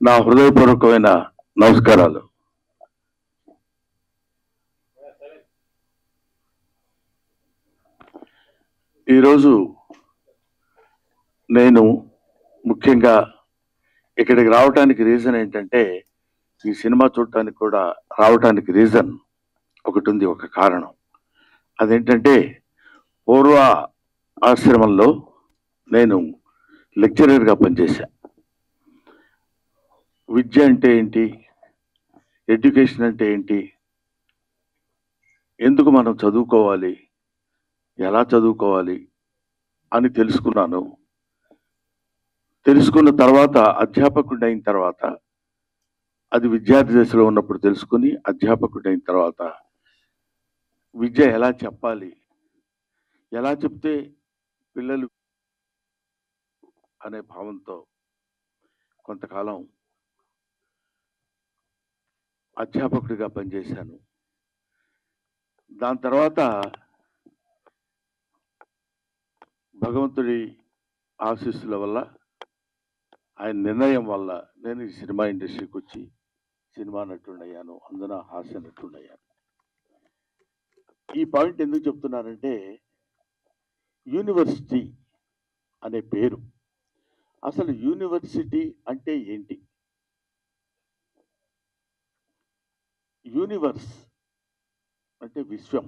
నా హృదయపూర్వకమైన నమస్కారాలు. ఈరోజు నేను ముఖ్యంగా ఇక్కడికి రావడానికి రీజన్ ఏంటంటే, ఈ సినిమా చూడటానికి కూడా రావటానికి రీజన్ ఒకటి ఉంది, ఒక కారణం. అదేంటంటే, పూర్వ ఆశ్రమంలో నేను లెక్చరర్గా పనిచేశా. విద్య అంటే ఏంటి, ఎడ్యుకేషన్ అంటే ఏంటి, ఎందుకు మనం చదువుకోవాలి, ఎలా చదువుకోవాలి అని తెలుసుకున్నాను. తెలుసుకున్న తర్వాత అధ్యాపకుడు అయిన తర్వాత, అది విద్యార్థి దశలో ఉన్నప్పుడు తెలుసుకుని అధ్యాపకుడు అయిన తర్వాత విద్య ఎలా చెప్పాలి, ఎలా చెప్తే పిల్లలు అనే భావంతో కొంతకాలం అధ్యాపకుడిగా పనిచేశాను. దాని తర్వాత భగవంతుడి ఆశీస్సుల వల్ల, ఆయన నిర్ణయం వల్ల నేను ఈ సినిమా ఇండస్ట్రీకి వచ్చి సినిమా నటుడయ్యాను, అందున హాస్య నటుడయ్యాను. ఈ పాయింట్ ఎందుకు చెప్తున్నానంటే, యూనివర్సిటీ అనే పేరు, అసలు యూనివర్సిటీ అంటే ఏంటి? యూనివర్స్ అంటే విశ్వం.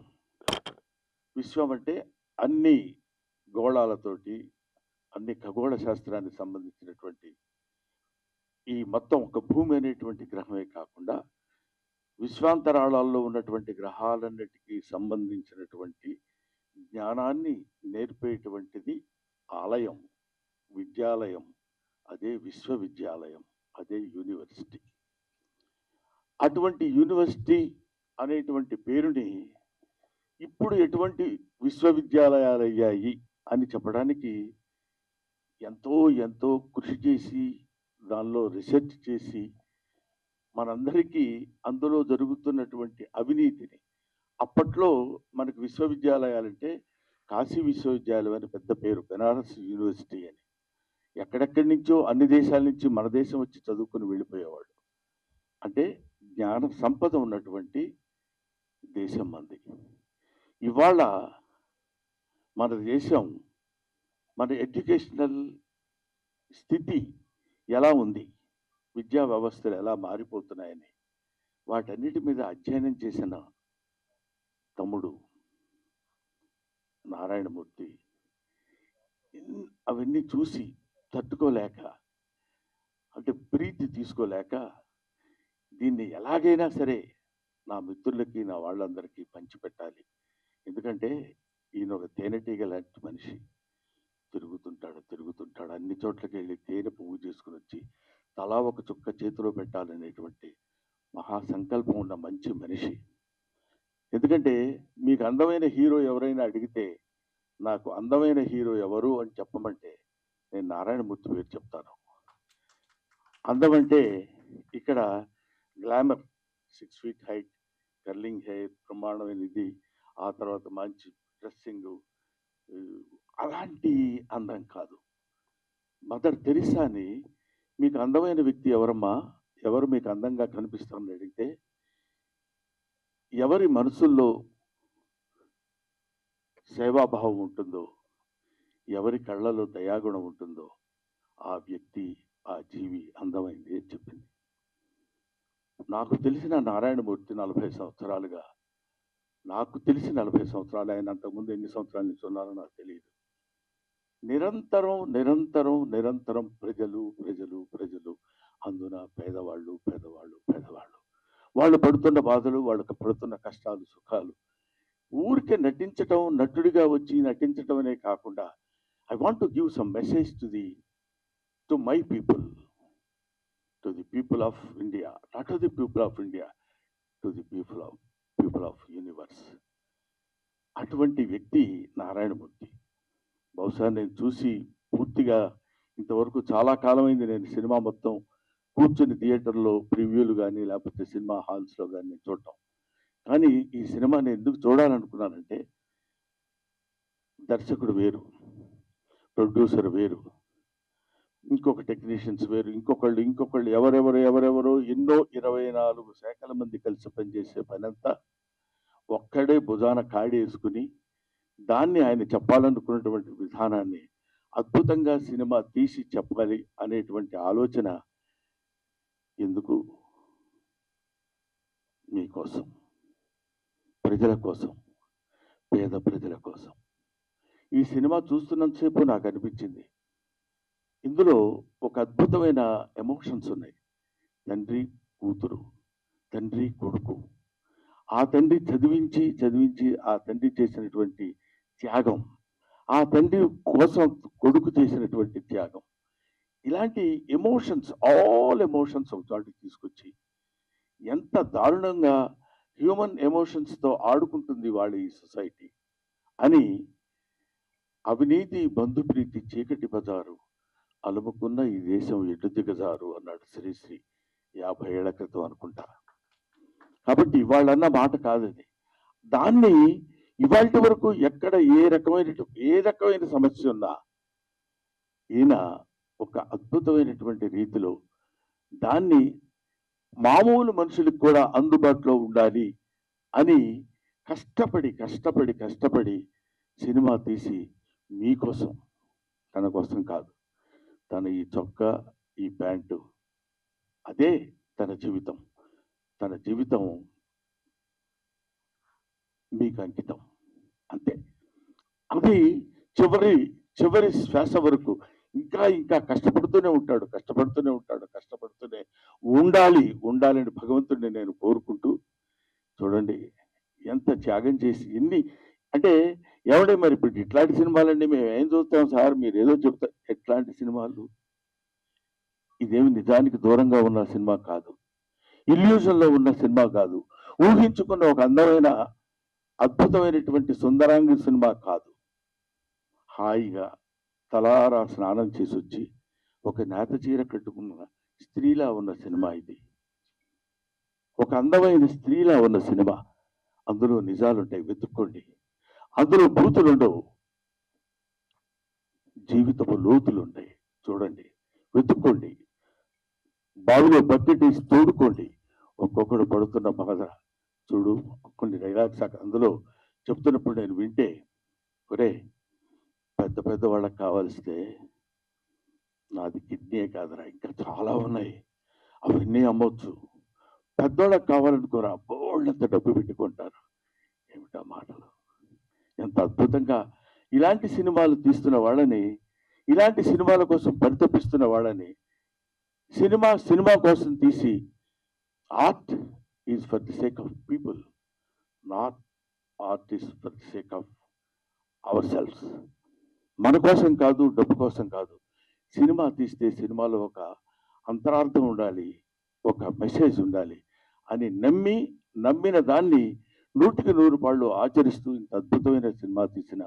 విశ్వం అంటే అన్ని గోళాలతోటి, అన్ని ఖగోళ శాస్త్రానికి సంబంధించినటువంటి ఈ మొత్తం ఒక భూమి అనేటువంటి గ్రహమే కాకుండా విశ్వాంతరాళాల్లో ఉన్నటువంటి గ్రహాలన్నిటికీ సంబంధించినటువంటి జ్ఞానాన్ని నేర్పేటువంటిది ఆలయం, విద్యాలయం. అదే విశ్వవిద్యాలయం, అదే యూనివర్సిటీ. అటువంటి యూనివర్సిటీ అనేటువంటి పేరుని ఇప్పుడు ఎటువంటి విశ్వవిద్యాలయాలు అయ్యాయి అని చెప్పడానికి ఎంతో ఎంతో కృషి చేసి, దానిలో రీసెర్చ్ చేసి, మనందరికీ అందులో జరుగుతున్నటువంటి అవినీతిని, అప్పట్లో మనకు విశ్వవిద్యాలయాలంటే కాశీ విశ్వవిద్యాలయం అని పెద్ద పేరు, బెనారస్ యూనివర్సిటీ అని. ఎక్కడెక్కడి నుంచో అన్ని దేశాల నుంచి మన దేశం వచ్చి చదువుకుని వెళ్ళిపోయేవాడు. అంటే జ్ఞాన సంపద ఉన్నటువంటి దేశం మంది. ఇవాళ మన దేశం, మన ఎడ్యుకేషనల్ స్థితి ఎలా ఉంది, విద్యా వ్యవస్థలు ఎలా మారిపోతున్నాయని వాటన్నిటి మీద అధ్యయనం చేసిన తమ్ముడు నారాయణమూర్తి అవన్నీ చూసి తట్టుకోలేక, అంటే ప్రీతి తీసుకోలేక, దీన్ని ఎలాగైనా సరే నా మిత్రులకి, నా వాళ్ళందరికీ పంచిపెట్టాలి. ఎందుకంటే ఈయన ఒక తేనెటీగ లాంటి మనిషి. తిరుగుతుంటాడు అన్ని చోట్లకి వెళ్ళి తేనె పువ్వు చేసుకుని వచ్చి తలా ఒక చుక్క చేతిలో పెట్టాలనేటువంటి మహాసంకల్పం ఉన్న మంచి మనిషి. ఎందుకంటే మీకు అందమైన హీరో ఎవరైనా అడిగితే, నాకు అందమైన హీరో ఎవరు అని చెప్పమంటే నేను నారాయణమూర్తి పేరు చెప్తాను. అందం అంటే ఇక్కడ glamour, 6 feet height, curling hair, బ్రహ్మాండమైన ఇది, ఆ తర్వాత మంచి డ్రెస్సింగ్, అలాంటి అందం కాదు. మదర్ తెరిసాని, మీకు అందమైన వ్యక్తి ఎవరమ్మా, ఎవరు మీకు అందంగా కనిపిస్తారని అడిగితే, ఎవరి మనసుల్లో సేవాభావం ఉంటుందో, ఎవరి కళ్ళలో దయాగుణం ఉంటుందో ఆ వ్యక్తి, ఆ జీవి అందమైంది అని చెప్పింది. నాకు తెలిసిన నారాయణమూర్తి 40 సంవత్సరాలుగా, నాకు తెలిసి 40 సంవత్సరాలు, ఆయన అంతకుముందు ఎన్ని సంవత్సరాల నుంచి ఉన్నారో నాకు తెలియదు. నిరంతరం నిరంతరం నిరంతరం ప్రజలు ప్రజలు ప్రజలు, అందున పేదవాళ్ళు పేదవాళ్ళు పేదవాళ్ళు, వాళ్ళు పడుతున్న బాధలు, వాళ్ళకి పడుతున్న కష్టాలు సుఖాలు, ఊరికే నటించటం, నటుడిగా వచ్చి నటించటం అనే కాకుండా, I want to give some message to my people, to the people of India, not to the people of India, to the people of universe. అటువంటి వ్యక్తి నారాయణమూర్తి. బహుశా నేను చూసి పూర్తిగా ఇంతవరకు చాలా కాలమైంది నేను సినిమా మొత్తం కూర్చుని థియేటర్లో ప్రివ్యూలు కానీ లేకపోతే సినిమా హాల్స్లో కానీ నేను చూడటం. కానీ ఈ సినిమాని ఎందుకు చూడాలనుకున్నానంటే, దర్శకుడు వేరు, ప్రొడ్యూసర్ వేరు, ఇంకొక టెక్నీషియన్స్ వేరు, ఇంకొకళ్ళు ఎవరెవరో ఎన్నో 24 శాఖల మంది కలిసి పనిచేసే పనంతా ఒక్కడే భుజాన కాడేసుకుని దాన్ని ఆయన చెప్పాలనుకున్నటువంటి విధానాన్ని అద్భుతంగా సినిమా తీసి చెప్పాలి అనేటువంటి ఆలోచన ఎందుకు? మీకోసం, ప్రజల కోసం, పేద ప్రజల కోసం. ఈ సినిమా చూస్తున్నంతసేపు నాకు అనిపించింది, ఇందులో ఒక అద్భుతమైన ఎమోషన్స్ ఉన్నాయి. తండ్రి కూతురు, తండ్రి కొడుకు, ఆ తండ్రి చదివించి ఆ తండ్రి చేసినటువంటి త్యాగం, ఆ తండ్రి కోసం కొడుకు చేసినటువంటి త్యాగం, ఇలాంటి ఎమోషన్స్, ఆల్ ఎమోషన్స్ ఒక చోటికి తీసుకొచ్చి ఎంత దారుణంగా హ్యూమన్ ఎమోషన్స్తో ఆడుకుంటుంది వాళ్ళ ఈ సొసైటీ అని, అవినీతి బంధుప్రీతి చీకటి బజారు అలుముకున్న ఈ దేశం ఎటు దిగజారు అన్నాడు శ్రీశ్రీ 50 ఏళ్ల క్రితం అనుకుంటా. కాబట్టి ఇవాళన్న మాట కాదది. దాన్ని ఇవాళ వరకు ఎక్కడ ఏ రకమైన సమస్య ఉన్నా ఈయన ఒక అద్భుతమైనటువంటి రీతిలో దాన్ని మామూలు మనుషులకు కూడా అందుబాటులో ఉండాలి అని కష్టపడి సినిమా తీసి మీకోసం, తన కోసం కాదు, తన ఈ చొక్కా, ఈ ప్యాంటు, అదే తన జీవితం మీకు అంకితం, అంతే. అది చివరి శ్వాస వరకు ఇంకా కష్టపడుతూనే ఉండాలని భగవంతుడిని నేను కోరుకుంటూ, చూడండి ఎంత త్యాగం చేసి ఎన్ని అంటే, ఏమంటే మరి ఇప్పుడు ఇట్లాంటి సినిమాలండి మేము ఏం చూస్తాం సార్, మీరు ఏదో చెప్తారు. ఎట్లాంటి సినిమాలు? ఇదేమి నిజానికి దూరంగా ఉన్న సినిమా కాదు, ఇల్యూజన్లో ఉన్న సినిమా కాదు, ఊహించుకున్న ఒక అందమైన అద్భుతమైనటువంటి సుందరాంగి సినిమా కాదు. హాయిగా తలారా స్నానం చేసి వచ్చి ఒక నేత చీర కట్టుకున్న స్త్రీలా ఉన్న సినిమా ఇది, ఒక అందమైన స్త్రీలా ఉన్న సినిమా. అందులో నిజాలుంటాయి, వెతుక్కోండి. అందులో బూతులుండవు, జీవితపు లోతులుంటాయి. చూడండి, వెతుక్కోండి, బావిలో బకెట్ వేసి తోడుకోండి. ఒక్కొక్కడు పడుతున్న బాధ చూడు. కొన్ని డైలాగ్స్ అందులో చెప్తున్నప్పుడు నేను వింటే, ఒరే పెద్ద వాళ్ళకి కావాల్స్తే నాది కిడ్నీ కాదురా, ఇంకా చాలా ఉన్నాయి, అవన్నీ అమ్మొచ్చు. పెద్దోళ్ళకి కావాలనుకోరా, బోళ్ళంత డబ్బు పెట్టుకుంటారు. ఏమిటా మాటలు! ఎంత అద్భుతంగా ఇలాంటి సినిమాలు తీస్తున్న వాళ్ళని, ఇలాంటి సినిమాల కోసం పరితపిస్తున్న వాళ్ళని, సినిమా కోసం తీసి, art is for the sake of people, not art is for the sake of our selfs. మన కోసం కాదు, డబ్బు కోసం కాదు. సినిమా తీస్తే సినిమాలో ఒక అంతరార్థం ఉండాలి, ఒక మెసేజ్ ఉండాలి అని నమ్మిన దాన్ని 100కి 100 పాళ్ళు ఆచరిస్తూ ఇంత అద్భుతమైన సినిమా తీసిన,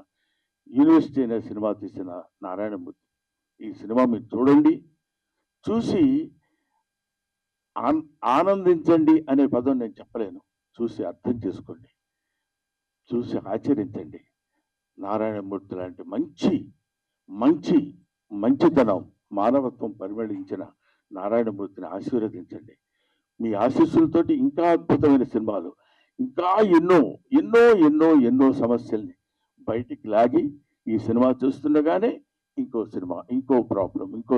యూనివర్సిటీ అనే సినిమా తీసిన నారాయణమూర్తి. ఈ సినిమా మీరు చూడండి, చూసి ఆనందించండి అనే పదం నేను చెప్పలేను. చూసి అర్థం చేసుకోండి, చూసి ఆచరించండి. నారాయణమూర్తి లాంటి మంచితనం, మానవత్వం పరిమళించిన నారాయణమూర్తిని ఆశీర్వదించండి. మీ ఆశీస్సులతోటి ఇంకా అద్భుతమైన సినిమాలు, ఇంకా ఎన్నో సమస్యల్ని బయటికి లాగి, ఈ సినిమా చూస్తుండగానే ఇంకో సినిమా, ఇంకో ప్రాబ్లం, ఇంకో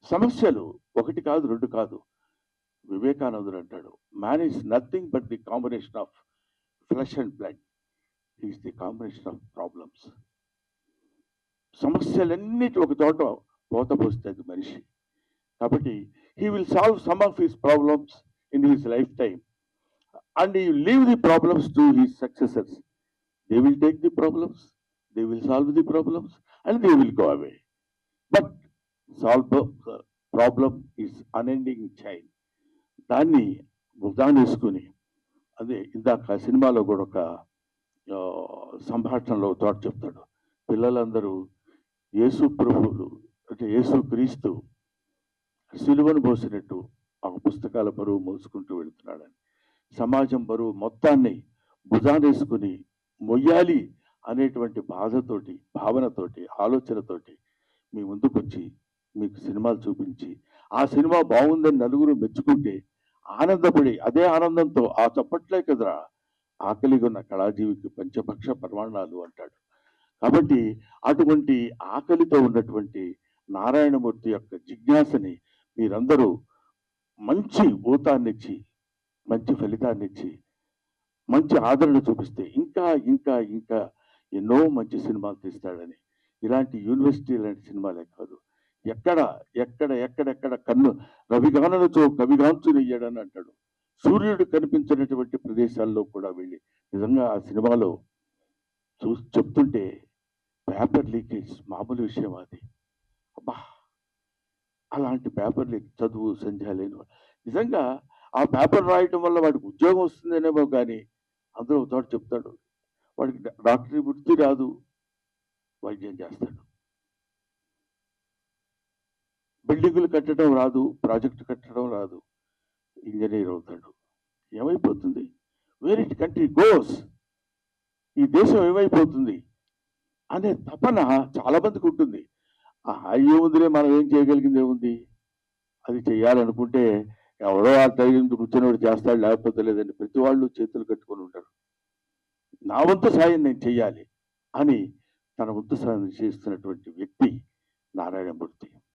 సమస్యలు 1 కాదు 2 కాదు. వివేకానందుడు అంటాడు, man is nothing but the combination of flesh and blood, is the combination of problems. సమస్యలన్నిటి ఒక చోట పోతపోస్తుంది మనిషి. కాబట్టి he will solve some of his problems in his lifetime and he will leave the problems to his successors. They will take the problems, they will solve the problems and they will go away. But solve the problem is unending chain. దాన్ని ఉదాహరణేసుకుని, అదే ఇందాక సినిమాలో కూడా ఒక సంభాషణలో తోట చెప్తాడు, పిల్లలందరూ యేసు ప్రభువులు అంటే యేసు క్రీస్తు సిలువను మోసినట్టు ఆ పుస్తకాల బరువు మోసుకుంటూ వెళుతున్నాడని, సమాజం బరువు మొత్తాన్ని భుజానేసుకుని మొయ్యాలి అనేటువంటి బాధతోటి, భావనతోటి, ఆలోచనతోటి మీ ముందుకొచ్చి మీకు సినిమాలు చూపించి ఆ సినిమా బాగుందని నలుగురు మెచ్చుకుంటే ఆనందపడి అదే ఆనందంతో ఆ చప్పట్లే కదరా ఆకలిగా ఉన్న కళాజీవికి పంచభక్ష పరమాణాలు అంటాడు. కాబట్టి అటువంటి ఆకలితో ఉన్నటువంటి నారాయణమూర్తి యొక్క జిజ్ఞాసని మీరందరూ మంచి ఊతాన్నిచ్చి మంచి ఫలితాన్నిచ్చి మంచి ఆదరణ చూపిస్తే ఇంకా ఇంకా ఇంకా ఎన్నో మంచి సినిమాలు తీస్తాడని, ఇలాంటి యూనివర్సిటీ లాంటి సినిమాలే కాదు, ఎక్కడ ఎక్కడ ఎక్కడెక్కడ కన్ను రవిగానలతో కవిగాంచునయ్యాడని అంటాడు. సూర్యుడు కనిపించినటువంటి ప్రదేశాల్లో కూడా వెళ్ళి నిజంగా ఆ సినిమాలో చెప్తుంటే పేపర్ లీకేజ్ మామూలు విషయం అది. అబ్బా, అలాంటి పేపర్ లీక్ చదువు సంధ్య లేని వాడు. నిజంగా ఆ పేపర్ రాయటం వల్ల వాడికి ఉద్యోగం వస్తుందనేమో కానీ అందులో ఒక చోట చెప్తాడు వాడికి డాక్టరీ వృత్తి రాదు, వైద్యం చేస్తాడు. బిల్డింగులు కట్టడం రాదు, ప్రాజెక్టు కట్టడం రాదు, ఇంజనీర్ అవుతాడు. ఏమైపోతుంది? వేర్ ఇట్ కంట్రీ గోస్, ఈ దేశం ఏమైపోతుంది అనే తపన చాలా మందికి ఉంటుంది. ఏముందిలే, మనం ఏం చేయగలిగింది ఏముంది, అది చేయాలనుకుంటే ఎవడో ఆ టైం కూర్చొని చేస్తాడు, లేకపోతే లేదండి. ప్రతి వాళ్ళు చేతులు కట్టుకొని ఉంటారు. నా వంతు సాయం నేను చెయ్యాలి అని తన వంతు సాయం చేస్తున్నటువంటి వ్యక్తి నారాయణమూర్తి.